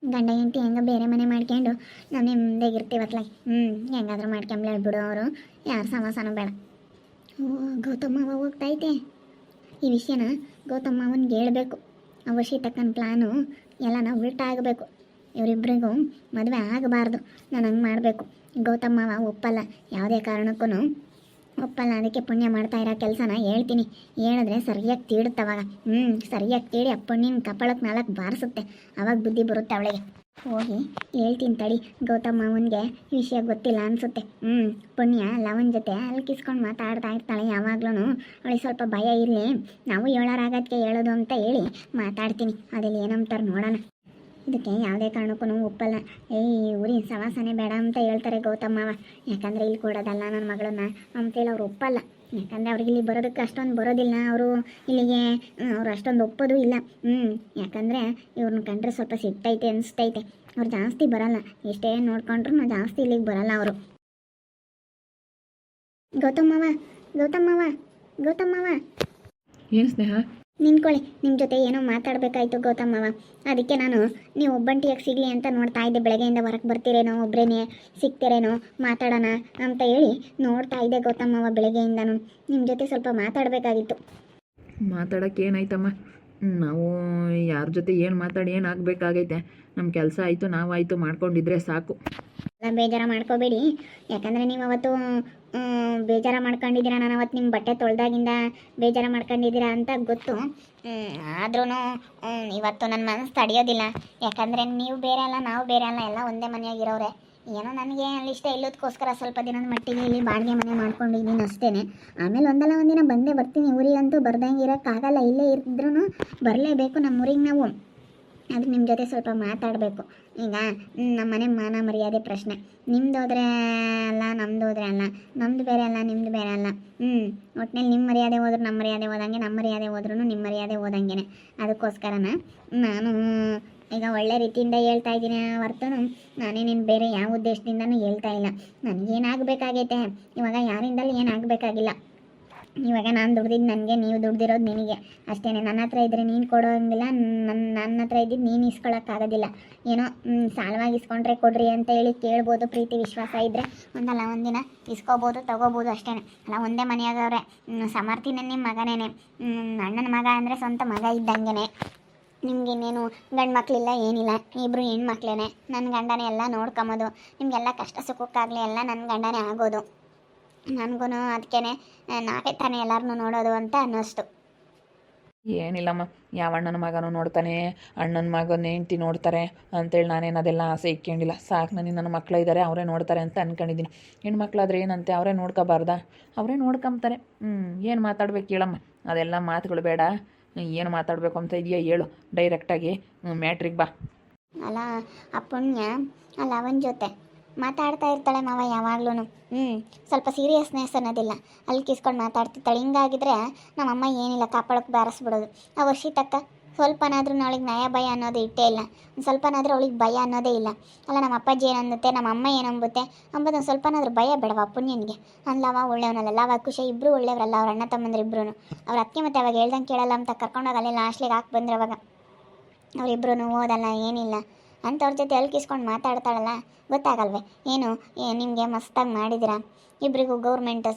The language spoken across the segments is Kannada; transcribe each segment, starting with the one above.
ಗಂಡ ಹೆಂಡತಿ ಹೆಂಗೆ ಬೇರೆ ಮನೆ ಮಾಡ್ಕೊಂಡು ನಾವು ನಿಮ್ದಾಗಿರ್ತೀವತ್ಲ ಹೆಂಗಾದ್ರೂ ಮಾಡ್ಕೊಂಬ್ಲ ಬಿಡು ಅವರು ಯಾರು ಸಮಾಸನೂ ಬೇಡ. ಓ ಗೌತಮ್ಮವ ಹೋಗ್ತೈತೆ ಈ ವಿಷಯನ ಗೌತಮ್ಮವನ್ಗೆ ಹೇಳ್ಬೇಕು. ಅವಶ್ಯ ತಕ್ಕನ ಪ್ಲಾನು ಎಲ್ಲನ ಉಲ್ಟಾ ಆಗಬೇಕು. ಇವರಿಬ್ಬರಿಗೂ ಮದುವೆ ಆಗಬಾರ್ದು. ನಾನು ಹಂಗೆ ಮಾಡಬೇಕು. ಗೌತಮ್ಮವ ಒಪ್ಪಲ್ಲ, ಯಾವುದೇ ಕಾರಣಕ್ಕೂ ಒಪ್ಪಲ್ಲ. ಅದಕ್ಕೆ ಪುಣ್ಯ ಮಾಡ್ತಾ ಇರೋ ಕೆಲಸನ ಹೇಳ್ತೀನಿ. ಹೇಳಿದ್ರೆ ಸರಿಯಾಗಿ ತೀಡುತ್ತವಾಗ. ಸರಿಯಾಗಿ ತೀಡಿ ಆ ಪುಣ್ಯನ ಕಪಾಳಕ್ಕೆ 4 ಬಾರಿಸುತ್ತೆ. ಅವಾಗ ಬುದ್ಧಿ ಬರುತ್ತೆ ಅವಳಿಗೆ. ಹೋಗಿ ಹೇಳ್ತೀನಿ ತಡಿ. ಗೌತಮ್ಮವನಿಗೆ ಈ ವಿಷಯ ಗೊತ್ತಿಲ್ಲ ಅನಿಸುತ್ತೆ. ಪುಣ್ಯ ಲವನ್ ಜೊತೆ ಅಲ್ಕಿಸ್ಕೊಂಡು ಮಾತಾಡ್ತಾ ಇರ್ತಾಳೆ ಯಾವಾಗ್ಲೂ. ಅವಳಿಗೆ ಸ್ವಲ್ಪ ಭಯ ಇರಲಿ, ನಾವು ಹೇಳೋರಾಗಕ್ಕೆ ಹೇಳೋದು ಅಂತ ಹೇಳಿ ಮಾತಾಡ್ತೀನಿ. ಅದಲ್ಲಿ ಏನಂತಾರೆ ನೋಡೋಣ. ಇದಕ್ಕೆ ಯಾವುದೇ ಕಾರಣಕ್ಕೂ ಒಪ್ಪಲ್ಲ. ಊರಿನ ಸವಾಸನೆ ಬೇಡ ಅಂತ ಹೇಳ್ತಾರೆ ಗೌತಮ್ಮವ. ಯಾಕಂದರೆ ಇಲ್ಲಿ ಕೊಡೋದಲ್ಲ ನನ್ನ ಮಗಳನ್ನ ಅಂತೇಳಿ ಅವ್ರು ಒಪ್ಪಲ್ಲ. ಯಾಕಂದರೆ ಅವ್ರಿಗೆ ಇಲ್ಲಿ ಬರೋದಕ್ಕೆ ಅಷ್ಟೊಂದು ಬರೋದಿಲ್ಲ. ಅವರು ಇಲ್ಲಿಗೆ ಅವ್ರು ಅಷ್ಟೊಂದು ಒಪ್ಪೋದು ಇಲ್ಲ. ಯಾಕಂದರೆ ಇವ್ರನ್ನ ಕಂಡ್ರೆ ಸ್ವಲ್ಪ ಸಿಟ್ಟೈತೆ ಅನಿಸ್ತೈತೆ. ಅವ್ರು ಜಾಸ್ತಿ ಬರಲ್ಲ, ಎಷ್ಟೇ ನೋಡ್ಕೊಂಡ್ರು ಜಾಸ್ತಿ ಇಲ್ಲಿಗೆ ಬರಲ್ಲ ಅವರು. ಗೌತಮ್ಮವ ಗೌತಮ್ಮವ ಗೌತಮ್ಮವ ಏನು ಸ್ನೇಹ? ನಿಂತ್ಕೊಳ್ಳಿ. ನಿಮ್ಮ ಜೊತೆ ಏನೋ ಮಾತಾಡಬೇಕಾಯ್ತು ಗೌತಮ್ಮವ. ಅದಕ್ಕೆ ನಾನು ನೀವು ಒಬ್ಬಂಟಿಯಾಗಿ ಸಿಗಲಿ ಅಂತ ನೋಡ್ತಾ ಇದ್ದೆ. ಬೆಳಗ್ಗೆಯಿಂದ ಹೊರಗೆ ಬರ್ತೀರೇನೋ, ಒಬ್ಬರೇನೆ ಸಿಗ್ತೀರೇನೋ, ಮಾತಾಡೋಣ ಅಂತ ಹೇಳಿ ನೋಡ್ತಾ ಇದ್ದೆ ಗೌತಮ್ಮವ. ಬೆಳಗ್ಗೆಯಿಂದನೂ ನಿಮ್ಮ ಜೊತೆ ಸ್ವಲ್ಪ ಮಾತಾಡಬೇಕಾಗಿತ್ತು. ಮಾತಾಡೋಕ್ಕೆ ಏನಾಯ್ತಮ್ಮ? ನಾವು ಯಾರ ಜೊತೆ ಏನು ಮಾತಾಡಿ ಏನು ಆಗಬೇಕಾಗೈತೆ? ನಮ್ಮ ಕೆಲಸ ಆಯಿತು, ನಾವಾಯಿತು ಮಾಡ್ಕೊಂಡಿದ್ರೆ ಸಾಕು. ಎಲ್ಲ ಬೇಜಾರು ಮಾಡ್ಕೋಬೇಡಿ. ಯಾಕಂದರೆ ನೀವು ಅವತ್ತು ಬೇಜಾರು ಮಾಡ್ಕೊಂಡಿದ್ದೀರಾ. ನಾನು ಅವತ್ತು ನಿಮ್ಮ ಬಟ್ಟೆ ತೊಳೆದಾಗಿಂದ ಬೇಜಾರು ಮಾಡ್ಕೊಂಡಿದ್ದೀರಾ ಅಂತ ಗೊತ್ತು. ಆದ್ರೂ ಇವತ್ತು ನನ್ನ ಮನಸ್ಸು ತಡೆಯೋದಿಲ್ಲ. ಯಾಕಂದರೆ ನೀವು ಬೇರೆ ಅಲ್ಲ, ನಾವು ಬೇರೆ ಅಲ್ಲ, ಎಲ್ಲ ಒಂದೇ ಮನೆಯಾಗಿರೋರೆ. ಏನೋ ನನಗೆ ಅಲ್ಲಿ ಇಷ್ಟ ಇಲ್ಲೋದಕ್ಕೋಸ್ಕರ ಸ್ವಲ್ಪ ದಿನದ ಮಟ್ಟಿಗೆ ಇಲ್ಲಿ ಬಾಡಿಗೆ ಮನೆ ಮಾಡ್ಕೊಂಡಿದ್ದೀನಿ ಅಷ್ಟೇ. ಆಮೇಲೆ ಒಂದಲ್ಲ ಒಂದಿನ ಬಂದೇ ಬರ್ತೀನಿ. ಊರಿಗಂತೂ ಬರ್ದಂಗೆ ಇರೋಕ್ಕಾಗಲ್ಲ. ಇಲ್ಲೇ ಇದ್ರೂ ಬರಲೇಬೇಕು ನಮ್ಮ ಊರಿಗೆ ನಾವು. ಅದು ನಿಮ್ಮ ಜೊತೆ ಸ್ವಲ್ಪ ಮಾತಾಡಬೇಕು. ಈಗ ನಮ್ಮ ಮನೆ ಮಾನ ಮರ್ಯಾದೆ ಪ್ರಶ್ನೆ. ನಿಮ್ದು ಹೋದ್ರೆ ಅಲ್ಲ, ನಮ್ಮದು ಹೋದ್ರೆ ಅಲ್ಲ, ನಮ್ಮದು ಬೇರೆ ಅಲ್ಲ, ನಿಮ್ಮದು ಬೇರೆ ಅಲ್ಲ. ಒಟ್ಟಿನಲ್ಲಿ ನಿಮ್ಮ ಮರ್ಯಾದೆ ಹೋದ್ರೆ ನಮ್ಮ ಮರ್ಯಾದೆ ಹೋದಂಗೆ, ನಮ್ಮ ಮರ್ಯಾದೆ ಹೋದ್ರೂ ನಿಮ್ಮ ಮರ್ಯಾದೆ ಹೋದಂಗೆ. ಅದಕ್ಕೋಸ್ಕರನ ನಾನು ಈಗ ಒಳ್ಳೆ ರೀತಿಯಿಂದ ಹೇಳ್ತಾ ಇದ್ದೀನಿ ಹೊರತು ನಾನೇನೇನು ಬೇರೆ ಯಾವ ಉದ್ದೇಶದಿಂದನೂ ಹೇಳ್ತಾ ಇಲ್ಲ. ನನಗೇನಾಗಬೇಕಾಗೈತೆ ಇವಾಗ, ಯಾರಿಂದಲೂ ಏನಾಗಬೇಕಾಗಿಲ್ಲ. ಇವಾಗ ನಾನು ದುಡ್ದಿದ್ದು ನನಗೆ, ನೀವು ದುಡ್ದಿರೋದು ನಿನಗೆ ಅಷ್ಟೇ. ನನ್ನ ಹತ್ರ ಇದ್ದರೆ ನೀನು ಕೊಡೋಂಗಿಲ್ಲ, ನನ್ನ ಹತ್ರ ಇದ್ದಿದ್ದು ನೀನು ಇಸ್ಕೊಳ್ಳೋಕ್ಕಾಗೋದಿಲ್ಲ. ಏನೋ ಸಾಲವಾಗಿ ಇಸ್ಕೊಂಡ್ರೆ ಕೊಡ್ರಿ ಅಂತ ಹೇಳಿ ಕೇಳ್ಬೋದು. ಪ್ರೀತಿ ವಿಶ್ವಾಸ ಇದ್ದರೆ ಒಂದಲ್ಲ ಒಂದಿನ ಇಸ್ಕೋಬೋದು, ತೊಗೋಬೋದು ಅಷ್ಟೇ. ಅಲ್ಲ ಒಂದೇ ಮನೆಯಾಗವ್ರೆ. ಸಮರ್ಥಿನ ನಿಮ್ಮ ಮಗನೇನೆ. ಅಣ್ಣನ ಮಗ ಅಂದರೆ ಸ್ವಂತ ಮಗ ಇದ್ದಂಗೆ. ನಿಮ್ಗಿನ್ನೇನು ಗಂಡು ಮಕ್ಕಳಿಲ್ಲ ಏನಿಲ್ಲ, ಇಬ್ಬರು ಹೆಣ್ಮಕ್ಳೇ. ನನ್ನ ಗಂಡನೇ ಎಲ್ಲ ನೋಡ್ಕೊಂಬೋದು. ನಿಮಗೆಲ್ಲ ಕಷ್ಟ ಸುಖಕ್ಕಾಗಲಿ ಎಲ್ಲ ನನ್ನ ಗಂಡನೇ ಆಗೋದು. ನನಗೂ ಅದಕ್ಕೇ ನಾವೇ ತಾನೇ ಎಲ್ಲರನ್ನೂ ನೋಡೋದು ಅಂತ ಅನ್ನಿಸ್ತು. ಏನಿಲ್ಲಮ್ಮ, ಯಾವ ಅಣ್ಣನ ಮಗನೂ ನೋಡ್ತಾನೆ, ಅಣ್ಣನ ಮಗನ ಹೆಂಡ್ತಿ ನೋಡ್ತಾರೆ ಅಂತೇಳಿ ನಾನೇನು ಅದೆಲ್ಲ ಆಸೆ ಇಟ್ಕೊಂಡಿಲ್ಲ. ಸಾಕು, ನನಗೆ ನನ್ನ ಮಕ್ಕಳು ಇದ್ದಾರೆ, ಅವರೇ ನೋಡ್ತಾರೆ ಅಂತ ಅಂದ್ಕೊಂಡಿದ್ದೀನಿ. ಹೆಣ್ಮಕ್ಳಾದ್ರೆ ಏನಂತೆ, ಅವರೇ ನೋಡ್ಕೋಬಾರ್ದಾ? ಅವರೇ ನೋಡ್ಕೊಂತಾರೆ. ಏನು ಮಾತಾಡ್ಬೇಕು ಹೇಳಮ್ಮ? ಅದೆಲ್ಲ ಮಾತುಗಳು ಬೇಡ. ಏನು ಮಾತಾಡಬೇಕು ಅಂತ ಇದೆಯಾ ಹೇಳು, ಡೈರೆಕ್ಟಾಗಿ ಮ್ಯಾಟ್ರಿಗೆ ಬಾ. ಅಲ್ಲ ಆ ಪುಣ್ಯ ಅಲ್ಲ ಅವನ ಜೊತೆ ಮಾತಾಡ್ತಾ ಇರ್ತಾಳೆ ಮಾವ ಯಾವಾಗ್ಲೂ. ಸ್ವಲ್ಪ ಸೀರಿಯಸ್ನೆಸ್ ಅನ್ನೋದಿಲ್ಲ, ಅಲ್ಲಿ ಕಿಸ್ಕೊಂಡು ಮಾತಾಡ್ತಿರ್ತಾಳೆ. ಹಿಂಗಾಗಿದ್ರೆ ನಮ್ಮಮ್ಮ ಏನಿಲ್ಲ ಕಾಪಾಡೋಕೆ ಬಾರಿಸ್ಬಿಡೋದು. ಆ ವರ್ಷಿತಕ್ಕ ಸ್ವಲ್ಪನಾದ್ರೂ ಅವಳಿಗೆ ನಯ ಭಯ ಅನ್ನೋದು ಇಟ್ಟೇ ಇಲ್ಲ. ಒಂದು ಸ್ವಲ್ಪನಾದ್ರೂ ಅವಳಿಗೆ ಭಯ ಅನ್ನೋದೇ ಇಲ್ಲ. ಅಲ್ಲ ನಮ್ಮ ಅಪ್ಪಾಜಿ ಏನಂಬುತ್ತೆ, ನಮ್ಮ ಅಮ್ಮ ಏನಂಬುತ್ತೆ ಅಂಬೋದು ಒಂದು ಸ್ವಲ್ಪನಾದ್ರೂ ಭಯ ಬೇಡವ ಪುಣ್ಯನಿಗೆ. ಅಲ್ಲವ ಒಳ್ಳೆಯವನಲ್ಲ, ಅವ ಖುಷಿ ಇಬ್ಬರು ಒಳ್ಳೆಯವರಲ್ಲ. ಅವ್ರ ಅಣ್ಣ ತಮ್ಮಂದ್ರೆ ಇಬ್ಬರು. ಅವ್ರ ಅತ್ತೆ ಮತ್ತೆ ಅವಾಗ ಹೇಳ್ದಂಗೆ ಕೇಳಲ್ಲ ಅಂತ ಕರ್ಕೊಂಡೋಗಿ ಅಲ್ಲೇ ಲಾಸ್ಟ್ಲಿಗೆ ಹಾಕಿ ಬಂದ್ರೆ ಅವಾಗ ಅವರಿಬ್ಬರು ಓದಲ್ಲ ಏನಿಲ್ಲ ಅಂಥವ್ರ ಜೊತೆ ಅಲ್ಕಿಸ್ಕೊಂಡು ಮಾತಾಡ್ತಾಳಲ್ಲ, ಗೊತ್ತಾಗಲ್ವೇ ಏನು? ನಿಮಗೆ ಮಸ್ತಾಗಿ ಮಾಡಿದ್ದೀರಾ, ಇಬ್ಬರಿಗೂ ಗೌರ್ಮೆಂಟ್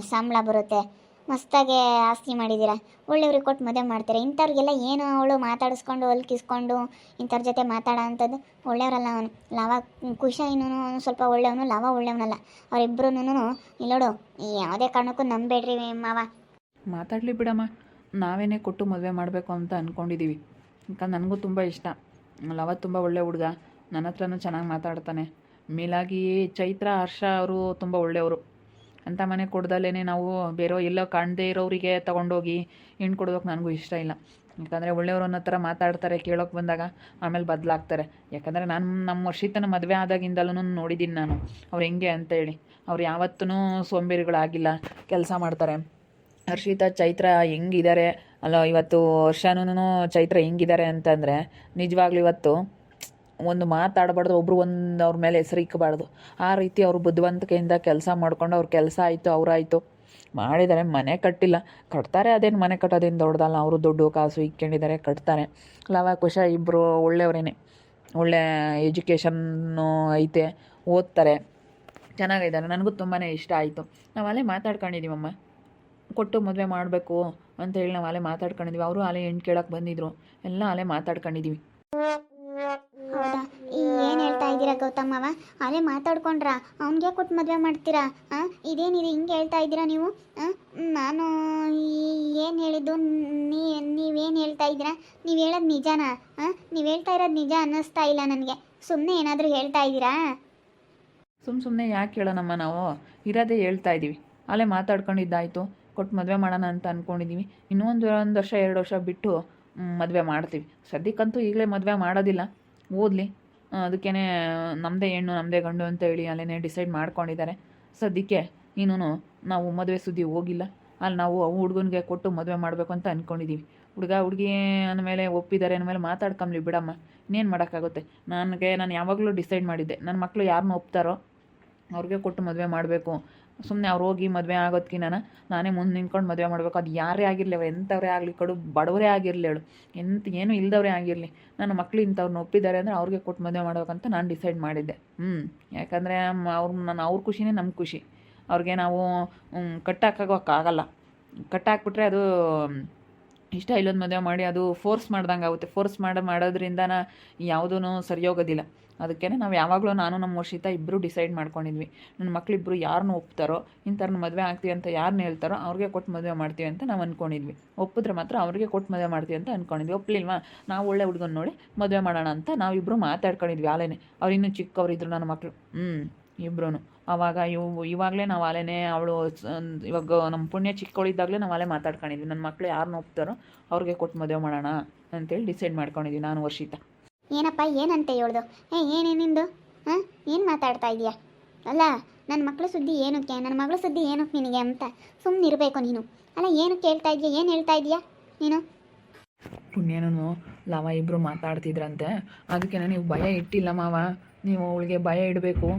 ಸಂಬಳ ಬರುತ್ತೆ, ಮಸ್ತಾಗೆ ಆಸ್ತಿ ಮಾಡಿದ್ದೀರಾ, ಒಳ್ಳೆಯವ್ರಿಗೆ ಕೊಟ್ಟು ಮದುವೆ ಮಾಡ್ತೀರಾ. ಇಂಥವ್ರಿಗೆಲ್ಲ ಏನು ಅವಳು ಮಾತಾಡಿಸ್ಕೊಂಡು ಅಲ್ಕಿಸ್ಕೊಂಡು ಇಂಥವ್ರ ಜೊತೆ ಮಾತಾಡೋ ಅಂಥದ್ದು? ಒಳ್ಳೆಯವರಲ್ಲ ಅವನು. ಲವ ಖುಷಿನೂ ಸ್ವಲ್ಪ ಒಳ್ಳೆಯವನು, ಲವ ಒಳ್ಳೆಯವನಲ್ಲ. ಅವರಿಬ್ಬರೂ ಇಲ್ಲೋಡು, ಯಾವುದೇ ಕಾರಣಕ್ಕೂ ನಂಬೇಡ್ರಿ ಮಾವ. ಮಾತಾಡಲಿ ಬಿಡಮ್ಮ, ನಾವೇನೇ ಕೊಟ್ಟು ಮದುವೆ ಮಾಡಬೇಕು ಅಂತ ಅಂದ್ಕೊಂಡಿದ್ದೀವಿ. ಯಾಕಂದ್ರೆ ನನಗೂ ತುಂಬ ಇಷ್ಟ. ಲವ ತುಂಬ ಒಳ್ಳೆ ಹುಡುಗ, ನನ್ನ ಹತ್ರನೂ ಚೆನ್ನಾಗಿ ಮಾತಾಡ್ತಾನೆ. ಮೇಲಾಗಿ ಚೈತ್ರ, ಹರ್ಷ ಅವರು ತುಂಬ ಒಳ್ಳೆಯವರು. ಅಂಥ ಮನೆ ಕೊಡ್ದಲ್ಲೇ ನಾವು ಬೇರೆ ಎಲ್ಲೋ ಕಾಣದೇ ಇರೋರಿಗೆ ತೊಗೊಂಡೋಗಿ ಹೆಣ್ಣು ಕೊಡೋದಕ್ಕೆ ನನಗೂ ಇಷ್ಟ ಇಲ್ಲ. ಯಾಕಂದರೆ ಒಳ್ಳೆಯವರು ಅನ್ನೋ ಥರ ಮಾತಾಡ್ತಾರೆ, ಕೇಳೋಕೆ ಬಂದಾಗ ಆಮೇಲೆ ಬದಲಾಗ್ತಾರೆ. ಯಾಕಂದರೆ ನಾನು ನಮ್ಮ ವರ್ಷಿತನ ಮದುವೆ ಆದಾಗಿಂದಲೂ ನೋಡಿದ್ದೀನಿ ನಾನು ಅವ್ರು ಹೆಂಗೆ ಅಂತೇಳಿ. ಅವ್ರು ಯಾವತ್ತೂ ಸೋಂಬೇರಿಗಳಾಗಿಲ್ಲ, ಕೆಲಸ ಮಾಡ್ತಾರೆ. ಹರ್ಷಿತಾ ಚೈತ್ರ ಹೆಂಗಿದ್ದಾರೆ ಅಲ್ಲ, ಇವತ್ತು ವರ್ಷನೂ ಚೈತ್ರ ಹೆಂಗಿದ್ದಾರೆ ಅಂತಂದರೆ ನಿಜವಾಗ್ಲೂ ಇವತ್ತು ಒಂದು ಮಾತಾಡಬಾರ್ದು, ಒಬ್ರು ಒಂದು ಅವ್ರ ಮೇಲೆ ಹೆಸರು ಇಕ್ಕಬಾರ್ದು. ಆ ರೀತಿ ಅವರು ಬುದ್ಧಿವಂತಿಕೆಯಿಂದ ಕೆಲಸ ಮಾಡ್ಕೊಂಡು ಅವ್ರ ಕೆಲಸ ಆಯಿತು, ಅವರಾಯಿತು ಮಾಡಿದ್ದಾರೆ. ಮನೆ ಕಟ್ಟಿಲ್ಲ, ಕಟ್ತಾರೆ. ಅದೇನು ಮನೆ ಕಟ್ಟೋದೇನು ದೊಡ್ಡದಲ್ಲ. ಅವರು ದುಡ್ಡು ಕಾಸು ಇಕ್ಕೊಂಡಿದ್ದಾರೆ, ಕಟ್ತಾರೆ. ಲವ ಕುಶ ಇಬ್ಬರು ಒಳ್ಳೆಯವರೇನೆ. ಒಳ್ಳೆ ಎಜುಕೇಷನ್ನು ಐತೆ, ಓದ್ತಾರೆ, ಚೆನ್ನಾಗಿದ್ದಾರೆ. ನನಗೂ ತುಂಬಾ ಇಷ್ಟ ಆಯಿತು. ನಾವು ಅಲ್ಲೇ ಮಾತಾಡ್ಕೊಂಡಿದ್ದೀವಮ್ಮ, ಕೊಟ್ಟು ಮದುವೆ ಮಾಡಬೇಕು ಅಂತೇಳಿ ನಾವು ಅಲ್ಲೇ ಮಾತಾಡ್ಕೊಂಡಿದ್ದೀವಿ. ಅವರು ಅಲ್ಲೇ ಹೆಣ್ಣು ಕೇಳೋಕೆ ಬಂದಿದ್ರು, ಎಲ್ಲ ಅಲ್ಲೇ ಮಾತಾಡ್ಕೊಂಡಿದ್ದೀವಿ. ಹೌದಾ? ಏನು ಹೇಳ್ತಾ ಇದ್ದೀರಾ ಗೌತಮ್ಮವ? ಅಲ್ಲೇ ಮಾತಾಡ್ಕೊಂಡ್ರಾ? ಅವನಿಗೆ ಕೊಟ್ಟು ಮದುವೆ ಮಾಡ್ತೀರಾ? ಇದೇನಿದೆ ಹಿಂಗೆ ಹೇಳ್ತಾ ಇದ್ದೀರಾ ನೀವು? ನಾನು ಏನು ಹೇಳಿದ್ದು? ನೀವೇನು ಹೇಳ್ತಾ ಇದ್ದೀರಾ? ನೀವು ಹೇಳೋದು ನಿಜನಾ? ನೀವು ಹೇಳ್ತಾ ಇರೋದು ನಿಜ ಅನ್ನಿಸ್ತಾ ಇಲ್ಲ ನನಗೆ. ಸುಮ್ಮನೆ ಏನಾದರೂ ಹೇಳ್ತಾ ಇದ್ದೀರಾ? ಸುಮ್ಮನೆ ಯಾಕೆ ಹೇಳೋಣಮ್ಮ, ನಾವು ಇರೋದೇ ಹೇಳ್ತಾ ಇದ್ದೀವಿ. ಅಲ್ಲೇ ಮಾತಾಡ್ಕೊಂಡಿದ್ದಾಯಿತು, ಕೊಟ್ಟು ಮದುವೆ ಮಾಡೋಣ ಅಂತ ಅಂದ್ಕೊಂಡಿದ್ದೀವಿ. ಇನ್ನೂ ಒಂದು ವರ್ಷ 2 ವರ್ಷ ಬಿಟ್ಟು ಮದುವೆ ಮಾಡ್ತೀವಿ. ಸದ್ಯಕ್ಕಂತೂ ಈಗಲೇ ಮದುವೆ ಮಾಡೋದಿಲ್ಲ, ಓದಲಿ. ಅದಕ್ಕೇ ನಮ್ಮದೇ ಹೆಣ್ಣು ನಮ್ಮದೇ ಗಂಡು ಅಂತ ಹೇಳಿ ಅಲ್ಲೇ ಡಿಸೈಡ್ ಮಾಡ್ಕೊಂಡಿದ್ದಾರೆ. ಸದ್ಯಕ್ಕೆ ಇನ್ನೂ ನಾವು ಮದುವೆ ಸುದ್ದಿ ಹೋಗಿಲ್ಲ. ಅಲ್ಲಿ ನಾವು ಹುಡುಗನಿಗೆ ಕೊಟ್ಟು ಮದುವೆ ಮಾಡಬೇಕು ಅಂತ ಅಂದ್ಕೊಂಡಿದ್ದೀವಿ. ಹುಡುಗ ಹುಡುಗಿ ಅಂದಮೇಲೆ ಒಪ್ಪಿದ್ದಾರೆ ಅಂದಮೇಲೆ ಮಾತಾಡ್ಕೊಂಬ್ಲಿ ಬಿಡಮ್ಮ, ಇನ್ನೇನು ಮಾಡೋಕ್ಕಾಗುತ್ತೆ. ನಾನು ಯಾವಾಗಲೂ ಡಿಸೈಡ್ ಮಾಡಿದ್ದೆ, ನನ್ನ ಮಕ್ಕಳು ಯಾರನ್ನ ಒಪ್ತಾರೋ ಅವ್ರಿಗೆ ಕೊಟ್ಟು ಮದುವೆ ಮಾಡಬೇಕು. ಸುಮ್ಮನೆ ಅವ್ರು ಹೋಗಿ ಮದುವೆ ಆಗೋದಕ್ಕಿಂತ ನಾನೇ ಮುಂದೆ ನಿಂತ್ಕೊಂಡು ಮದುವೆ ಮಾಡಬೇಕು. ಅದು ಯಾರೇ ಆಗಿರಲಿ, ಅವ್ರು ಎಂಥವ್ರೇ ಆಗಲಿ, ಬಡವರೇ ಆಗಿರಲಿ, ಹೇಳು ಏನೂ ಇಲ್ದವರೇ ಆಗಿರಲಿ, ನನ್ನ ಮಕ್ಕಳು ಇಂಥವ್ರನ್ನ ಒಪ್ಪಿದ್ದಾರೆ ಅಂದರೆ ಅವ್ರಿಗೆ ಕೊಟ್ಟು ಮದುವೆ ಮಾಡ್ಬೇಕಂತ ನಾನು ಡಿಸೈಡ್ ಮಾಡಿದ್ದೆ. ಯಾಕಂದರೆ ಅವ್ರ ಖುಷಿನೇ ನಮ್ಮ ಖುಷಿ. ಅವ್ರಿಗೆ ನಾವು ಕಟ್ಟಾಕೋಕ್ಕಾಗಲ್ಲ. ಕಟ್ಟಾಕ್ಬಿಟ್ರೆ ಅದು ಇಷ್ಟ ಇಲ್ಲೊಂದು ಮದುವೆ ಮಾಡಿ ಅದು ಫೋರ್ಸ್ ಮಾಡ್ದಂಗೆ ಆಗುತ್ತೆ. ಫೋರ್ಸ್ ಮಾಡೋದ್ರಿಂದ ಯಾವುದೂ ಸರಿ ಹೋಗೋದಿಲ್ಲ. ಅದಕ್ಕೆ ನಾವು ಯಾವಾಗಲೂ ನಾನು ನಮ್ಮ ವರ್ಷಿತ ಇಬ್ಬರು ಡಿಸೈಡ್ ಮಾಡ್ಕೊಂಡಿದ್ವಿ, ನನ್ನ ಮಕ್ಕಳಿಬ್ಬರು ಯಾರನ್ನೂ ಒಪ್ತಾರೋ, ಇಂಥವ್ರನ್ನ ಮದುವೆ ಆಗ್ತೀವಿ ಅಂತ ಯಾರನ್ನ ಹೇಳ್ತಾರೋ ಅವ್ರಿಗೆ ಕೊಟ್ಟು ಮದುವೆ ಮಾಡ್ತೀವಿ ಅಂತ ನಾವು ಅಂದ್ಕೊಂಡಿದ್ವಿ. ಒಪ್ಪಿದ್ರೆ ಮಾತ್ರ ಅವ್ರಿಗೆ ಕೊಟ್ಟು ಮದುವೆ ಮಾಡ್ತೀವಿ ಅಂತ ಅಂದ್ಕೊಂಡಿದ್ವಿ. ಒಪ್ಪಲಿಲ್ವಾ, ನಾವು ಒಳ್ಳೆ ಹುಡುಗನ ನೋಡಿ ಮದುವೆ ಮಾಡೋಣ ಅಂತ ನಾವಿಬ್ಬರು ಮಾತಾಡ್ಕೊಂಡಿದ್ವಿ. ಆಲೇನೆ ಅವ್ರು ಇನ್ನೂ ಚಿಕ್ಕವರಿದ್ರು ನನ್ನ ಮಕ್ಕಳು, ಇಬ್ಬರೂ. ಆವಾಗ ಇವಾಗಲೇ ನಾವು ಆಲೇನೆ ಅವಳು ಇವಾಗ ನಮ್ಮ ಪುಣ್ಯ ಚಿಕ್ಕವಳಿದ್ದಾಗಲೇ ನಾವು ಅಲ್ಲೇ ಮಾತಾಡ್ಕೊಂಡಿದ್ವಿ, ನನ್ನ ಮಕ್ಕಳು ಯಾರನ್ನ ಒಪ್ತಾರೋ ಅವ್ರಿಗೆ ಕೊಟ್ಟು ಮದುವೆ ಮಾಡೋಣ ಅಂತೇಳಿ ಡಿಸೈಡ್ ಮಾಡ್ಕೊಂಡಿದ್ವಿ ನಾನು ವರ್ಷಿತ. ಏನಪ್ಪ ಏನಂತೆ ಹೇಳ್ದು? ಏನೇನಿಂದು? ಏನು ಮಾತಾಡ್ತಾ ಇದೀಯಾ? ಅಲ್ಲ, ನನ್ನ ಮಕ್ಕಳು ಸುದ್ದಿ ಏನಕ್ಕೆ, ನನ್ನ ಮಗಳು ಸುದ್ದಿ ಏನಕ್ಕೆ ನಿನಗೆ ಅಂತ ಸುಮ್ಮನೆ ಇರಬೇಕು ನೀನು. ಅಲ್ಲ, ಏನು ಕೇಳ್ತಾ ಇದೆಯಾ, ಏನು ಹೇಳ್ತಾ ಇದೆಯಾ ನೀನು? ಪುಣ್ಯನೂ ಲವ ಇಬ್ಬರು ಮಾತಾಡ್ತಿದ್ರಂತೆ. ಅದಕ್ಕೆ ನೀವು ಭಯ ಇಟ್ಟಿಲ್ಲ ಮಾವ, ನೀವು ಅವಳಿಗೆ ಭಯ ಇಡಬೇಕು.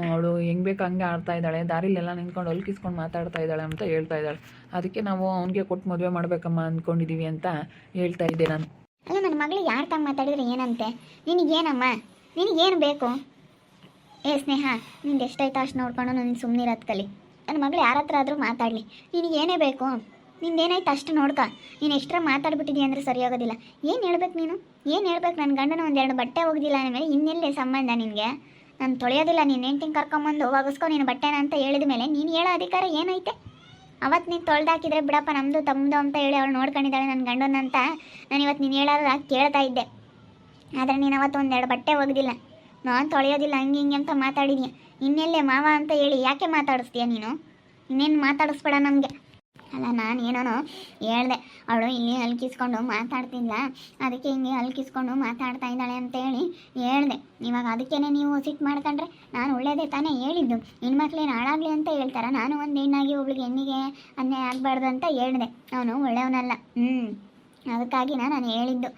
ಅವಳು ಹೆಂಗೆ ಬೇಕು ಹಂಗೆ ಆಡ್ತಾ ಇದ್ದಾಳೆ, ದಾರಿಲೆಲ್ಲ ನಿಂತ್ಕೊಂಡು ಹೊಲ್ಕಿಸ್ಕೊಂಡು ಮಾತಾಡ್ತಾ ಇದ್ದಾಳೆ ಅಂತ ಹೇಳ್ತಾ ಇದ್ದಾಳೆ. ಅದಕ್ಕೆ ನಾವು ಅವನಿಗೆ ಕೊಟ್ಟು ಮದುವೆ ಮಾಡಬೇಕಮ್ಮ ಅಂದ್ಕೊಂಡಿದ್ದೀವಿ ಅಂತ ಹೇಳ್ತಾ ಇದ್ದೆ ನಾನು. ಅಲ್ಲ, ನನ್ನ ಮಗಳು ಯಾರು ತಂಗ ಮಾತಾಡಿದ್ರೆ ಏನಂತೆ? ನಿನಗೇನಮ್ಮ, ನಿನಗೇನು ಬೇಕು? ಸ್ನೇಹ, ನಿಂದು ಎಷ್ಟಾಯ್ತು ಅಷ್ಟು ನೋಡ್ಕೊಂಡು ನಾನು ಸುಮ್ಮನೆ ಇರೋದು ಕಲಿ. ನನ್ನ ಮಗಳು ಯಾರ ಹತ್ರ ಆದರೂ ಮಾತಾಡಲಿ, ನಿನಗೇನೇ ಬೇಕು? ನಿಂದೇನಾಯ್ತು ಅಷ್ಟು ನೋಡ್ಕ. ನೀನು ಎಷ್ಟರ ಮಾತಾಡ್ಬಿಟ್ಟಿದ್ದೀಯ ಅಂದರೆ ಸರಿ ಆಗೋದಿಲ್ಲ. ಏನು ಹೇಳ್ಬೇಕು ನೀನು? ಏನು ಹೇಳ್ಬೇಕು? ನನ್ನ ಗಂಡನ 1-2 ಬಟ್ಟೆ ಹೋಗೋದಿಲ್ಲ ಅಂದಮೇಲೆ ಇನ್ನೆಲ್ಲೇ ಸಂಬಂಧ ನಿನಗೆ? ನಾನು ತೊಳೆಯೋದಿಲ್ಲ, ನೀನು ಹೆಂಡ್ತಿಂಗ್ ಕರ್ಕೊಂಬಂದು ಒಗಿಸ್ಕೊ ನೀನು ಬಟ್ಟೆನ ಅಂತ ಹೇಳಿದ ಮೇಲೆ ನೀನು ಹೇಳೋ ಅಧಿಕಾರ ಏನೈತೆ? ಅವತ್ತು ನೀನು ತೊಳೆದಾಕಿದ್ರೆ ಬಿಡಪ್ಪ, ನಮ್ಮದು ತಮ್ಮದು ಅಂತ ಹೇಳಿ ಅವಳು ನೋಡ್ಕೊಂಡಿದ್ದಾಳೆ ನನ್ನ ಗಂಡನಂತ ನಾನು ಇವತ್ತು ನೀನು ಹೇಳೋದ ಕೇಳ್ತಾ ಇದ್ದೆ. ಆದರೆ ನೀನು ಅವತ್ತು 1-2 ಬಟ್ಟೆ ಒಗೆದಿಲ್ಲ, ನಾನು ತೊಳೆಯೋದಿಲ್ಲ ಹಂಗೆ ಹಿಂಗೆ ಅಂತ ಮಾತಾಡಿದೀಯ. ಇನ್ನೆಲ್ಲೇ ಮಾವ ಅಂತ ಹೇಳಿ ಯಾಕೆ ಮಾತಾಡಿಸ್ತೀಯ ನೀನು? ಇನ್ನೇನು ಮಾತಾಡಿಸ್ಬೇಡ ನಮಗೆ. ಅಲ್ಲ, ನಾನು ಏನೋ ಹೇಳ್ದೆ, ಅವಳು ಇಲ್ಲಿ ಅಲ್ಕಿಸ್ಕೊಂಡು ಮಾತಾಡ್ತಿಲ್ಲ, ಅದಕ್ಕೆ ಹಿಂಗೆ ಅಲ್ಕಿಸ್ಕೊಂಡು ಮಾತಾಡ್ತಾ ಇದ್ದಾಳೆ ಅಂತೇಳಿ ಹೇಳ್ದೆ. ಇವಾಗ ಅದಕ್ಕೇ ನೀವು ಸಿಟ್ಟು ಮಾಡ್ಕೊಂಡ್ರೆ ನಾನು ಒಳ್ಳೇದೇ ತಾನೇ ಹೇಳಿದ್ದು. ಹೆಣ್ಮಕ್ಳೇನು ಹಾಳಾಗಲಿ ಅಂತ ಹೇಳ್ತಾರ? ನಾನು ಒಂದು ಹೆಣ್ಣಾಗಿ ಒಬ್ಳಿಗೆ ಹೆಣ್ಣಿಗೆ ಅನ್ಯಾಯ ಆಗಬಾರ್ದು ಅಂತ ಹೇಳಿದೆ. ಅವನು ಒಳ್ಳೆಯವನಲ್ಲ, ಅದಕ್ಕಾಗಿ ನಾನು ಹೇಳಿದ್ದು.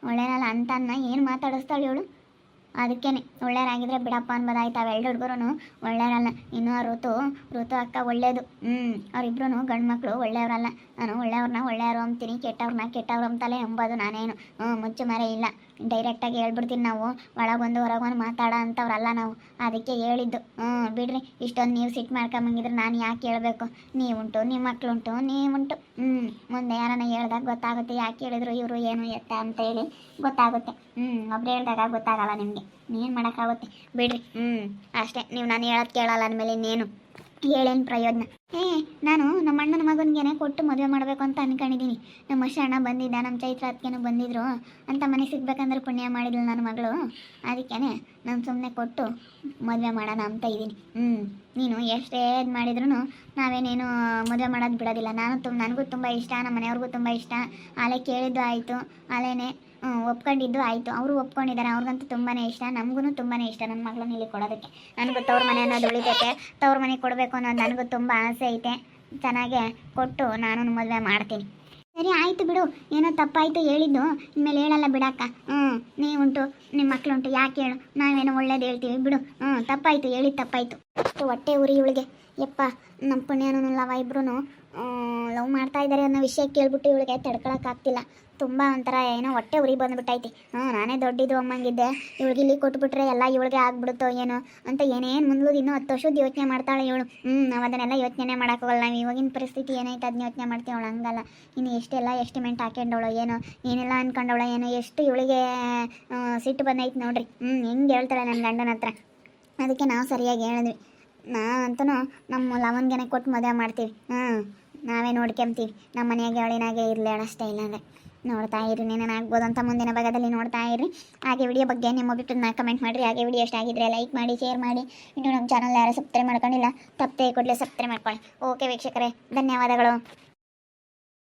ಒಳ್ಳೆಯವನಲ್ಲ ಅಂತ ಏನು ಮಾತಾಡಿಸ್ತಾಳೆ ಇವಳು? ಅದಕ್ಕೇ ಒಳ್ಳೆಯರಾಗಿದ್ರೆ ಬಿಡಪ್ಪ ಅನ್ಬೋದಾಯ್ತು. ಅವೆರಡು ಹುಡುಗರು ಒಳ್ಳೆಯವರಲ್ಲ. ಇನ್ನೂ ಋತು ಅಕ್ಕ ಒಳ್ಳೇದು. ಅವರಿಬ್ರು ಗಂಡು ಮಕ್ಕಳು ಒಳ್ಳೆಯವರಲ್ಲ. ನಾನು ಒಳ್ಳೆಯವರು ಅಂತೀನಿ, ಕೆಟ್ಟವ್ರು ಅಂತಲೇ ಅಂಬೋದು ನಾನೇನು. ಮುಚ್ಚು ಮರೆ ಇಲ್ಲ, ಡೈರೆಕ್ಟಾಗಿ ಹೇಳ್ಬಿಡ್ತೀನಿ. ನಾವು ಒಳಗೊಂದು ಹೊರಗೊಂದು ಮಾತಾಡೋ ಅಂಥವ್ರಲ್ಲ ನಾವು. ಅದಕ್ಕೆ ಹೇಳಿದ್ದು. ಬಿಡ್ರಿ, ಇಷ್ಟೊಂದು ನೀವು ಸಿಟ್ಟು ಮಾಡ್ಕೊಂಬಂಗಿದ್ರೆ ನಾನು ಯಾಕೆ ಹೇಳ್ಬೇಕು? ನೀವುಂಟು, ನಿಮ್ಮ ಮಕ್ಕಳುಂಟು, ನೀವುಂಟು. ಮುಂದೆ ಯಾರನ್ನ ಹೇಳ್ದಾಗ ಗೊತ್ತಾಗುತ್ತೆ, ಯಾಕೆ ಹೇಳಿದ್ರು ಇವರು ಏನು ಎತ್ತ ಅಂತೇಳಿ ಗೊತ್ತಾಗುತ್ತೆ. ಒಬ್ಬರು ಹೇಳಿದಾಗ ಗೊತ್ತಾಗಲ್ಲ ನಿಮಗೆ, ಏನು ಮಾಡೋಕ್ಕಾಗುತ್ತೆ? ಬಿಡ್ರಿ. ಅಷ್ಟೇ, ನೀವು ನಾನು ಹೇಳೋದು ಕೇಳಲ್ಲ ಅಂದಮೇಲೆ ಇನ್ನೇನು ಹೇಳೇನು ಪ್ರಯೋಜನ? ನಾನು ನಮ್ಮ ಅಣ್ಣನ ಮಗನಿಗೆ ಕೊಟ್ಟು ಮದುವೆ ಮಾಡಬೇಕು ಅಂತ ಅಂದ್ಕೊಂಡಿದ್ದೀನಿ. ನಮ್ಮ ಅಣ್ಣ ಬಂದಿದ್ದ, ನಮ್ಮ ಚೈತ್ರ ಅದಕ್ಕೇನು ಬಂದಿದ್ರು ಅಂತ ಮನೆ ಸಿಗ್ಬೇಕಂದ್ರೆ ಪುಣ್ಯ ಮಾಡಿದ್ಲು ನನ್ನ ಮಗಳು. ಅದಕ್ಕೇ ನಾನು ಸುಮ್ಮನೆ ಕೊಟ್ಟು ಮದುವೆ ಮಾಡೋಣ ಅಂತ ಇದ್ದೀನಿ. ನೀನು ಎಷ್ಟೇ ಇದು ಮಾಡಿದ್ರು ನಾವೇನೇನು ಮದುವೆ ಮಾಡೋದು ಬಿಡೋದಿಲ್ಲ. ನನಗೂ ತುಂಬ ಇಷ್ಟ, ನಮ್ಮ ಮನೆಯವ್ರಿಗೂ ತುಂಬ ಇಷ್ಟ. ಆಲೆ ಕೇಳಿದ್ದು ಆಯಿತು, ಆಲೇನೆ ಒಪ್ಕೊಂಡಿದ್ದು ಆಯಿತು. ಅವರು ಒಪ್ಕೊಂಡಿದ್ದಾರೆ, ಅವ್ರಿಗಂತೂ ತುಂಬಾ ಇಷ್ಟ, ನಮಗೂ ತುಂಬಾ ಇಷ್ಟ ನನ್ನ ಮಗಳನ್ನ ಇಲ್ಲಿ ಕೊಡೋದಕ್ಕೆ. ನನಗೂ ತವ್ರ ಮನೆ ಅನ್ನೋದು ಉಳಿತೈತೆ, ತವ್ರ ಮನೆಗೆ ಕೊಡಬೇಕು ಅನ್ನೋದು ನನಗೂ ತುಂಬ ಆಸೆ ಐತೆ. ಚೆನ್ನಾಗೆ ಕೊಟ್ಟು ನಾನು ಮದುವೆ ಮಾಡ್ತೀನಿ. ಸರಿ ಆಯಿತು ಬಿಡು, ಏನೋ ತಪ್ಪಾಯಿತು ಹೇಳಿದ್ದು, ಇನ್ಮೇಲೆ ಹೇಳಲ್ಲ ಬಿಡಕ್ಕ. ನೀವುಂಟು, ನಿಮ್ಮ ಮಕ್ಕಳುಂಟು, ಯಾಕೆ ಹೇಳು? ನಾವೇನೋ ಒಳ್ಳೇದು ಹೇಳ್ತೀವಿ ಬಿಡು. ತಪ್ಪಾಯಿತು, ಹೇಳಿದ್ದು ತಪ್ಪಾಯಿತು. ಅಷ್ಟು ಹೊಟ್ಟೆ ಉರಿ ಇವಳಿಗೆ. ಯಪ್ಪ, ನಮ್ಮ ಪುಣ್ಯನೂ ಲವ ಇಬ್ರು ಲವ್ ಮಾಡ್ತಾ ಇದ್ದಾರೆ ಅನ್ನೋ ವಿಷಯ ಕೇಳ್ಬಿಟ್ಟು ಇವಳಿಗೆ ತಡ್ಕೊಳಕ್ಕಾಗ್ತಿಲ್ಲ. ತುಂಬ ಒಂಥರ ಏನೋ ಹೊಟ್ಟೆ ಉರಿ ಬಂದುಬಿಟ್ಟೈತಿ. ನಾನೇ ದೊಡ್ಡಿದ್ದು ಅಮ್ಮಂಗಿದ್ದೆ, ಇವಳಿಗೆ ಇಲ್ಲಿ ಕೊಟ್ಬಿಟ್ರೆ ಎಲ್ಲ ಇವಳಿಗೆ ಆಗ್ಬಿಡುತ್ತೋ ಏನೋ ಅಂತ ಏನೇನು ಮುಂದ್ಲುದು ಇನ್ನೂ 10 ವರ್ಷದ ಯೋಚನೆ ಮಾಡ್ತಾಳೆ ಇವಳು. ನಾವು ಅದನ್ನೆಲ್ಲ ಯೋಚನೆ ಮಾಡೋಕ್ಕೋಗಲ್ಲ. ನಾವು ಇವಾಗಿನ ಪರಿಸ್ಥಿತಿ ಏನೈತೆ ಅದನ್ನ ಯೋಚನೆ ಮಾಡ್ತೀವಿ. ಅವಳು ಹಂಗಲ್ಲ. ಇನ್ನು ಎಷ್ಟೆಲ್ಲ ಎಸ್ಟಿಮೇಟ್ ಹಾಕ್ಕೊಂಡವಳು ಏನೋ, ಏನೆಲ್ಲ ಅನ್ಕೊಂಡವಳು ಏನೋ, ಎಷ್ಟು ಇವಳಿಗೆ ಸಿಟ್ಟು ಬಂದೈತೆ ನೋಡ್ರಿ. ಹೆಂಗೆ ಹೇಳ್ತಾಳೆ ನನ್ನ ಗಂಡನ ಹತ್ರ. ಅದಕ್ಕೆ ನಾವು ಸರಿಯಾಗಿ ಹೇಳಿದ್ವಿ, ಅಂತೂ ನಮ್ಮ ಲವನ್ಗೆನೆ ಕೊಟ್ಟು ಮದುವೆ ಮಾಡ್ತೀವಿ. ನಾವೇ ನೋಡ್ಕೊಂತೀವಿ. ನಮ್ಮ ಮನೆಯಾಗೆ ಅವಳಿನಾಗೆ ಇರಲಿ ಅಷ್ಟೇ. ಇಲ್ಲಾಂದರೆ ನೋಡ್ತಾ ಇರಿ, ನೀನು ಆಗ್ಬೋದು ಅಂತ ಮುಂದಿನ ಭಾಗದಲ್ಲಿ ನೋಡ್ತಾ ಇರಿ. ಹಾಗೆ ವಿಡಿಯೋ ಬಗ್ಗೆ ನಿಮ್ಮ ಅಭಿಪ್ರಾಯನ ಕಮೆಂಟ್ ಮಾಡಿರಿ. ಹಾಗೆ ವಿಡಿಯೋ ಇಷ್ಟ ಆಗಿದ್ರೆ ಲೈಕ್ ಮಾಡಿ, ಶೇರ್ ಮಾಡಿ. ಇನ್ನು ನಮ್ಮ ಚಾನಲ್ ಯಾರು ಸಬ್ಸ್ಕ್ರೈಬ್ ಮಾಡ್ಕೊಂಡಿಲ್ಲ ತಪ್ಪದೆ ಕೂಡಲೇ ಸಬ್ಸ್ಕ್ರೈಬ್ ಮಾಡ್ಕೊಳ್ಳಿ. ಓಕೆ ವೀಕ್ಷಕರೇ, ಧನ್ಯವಾದಗಳು.